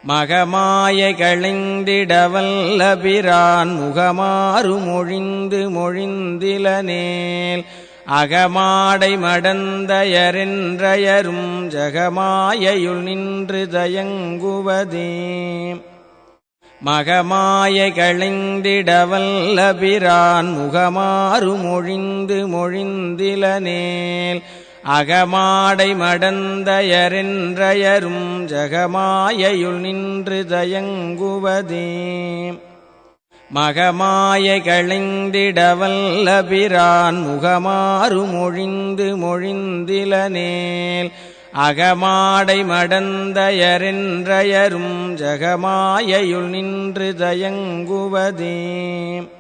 மகமாயை களைந்திடவல்ல பிரான் முகமாறு மொழிந்து மொழிந்திலனேல் அகமாடை மடந்தயரென்றயரும் ஜகமாயையுள் நின்று தயங்குவதே. மகமாயை களைந்திடவல்ல பிரான் முகமாறு மொழிந்து மொழிந்திலனேல் அகமாடை மடந்தயரென்றயரும் ஜகமாயையுள் நின்று தயங்குவதே. மகமாயை களைந்திடவல்ல பிரான் முகமாறு மொழிந்து மொழிந்திலனேல் அகமாடை மடந்தயரென்றயரும் ஜகமாயையுள் நின்று தயங்குவதே.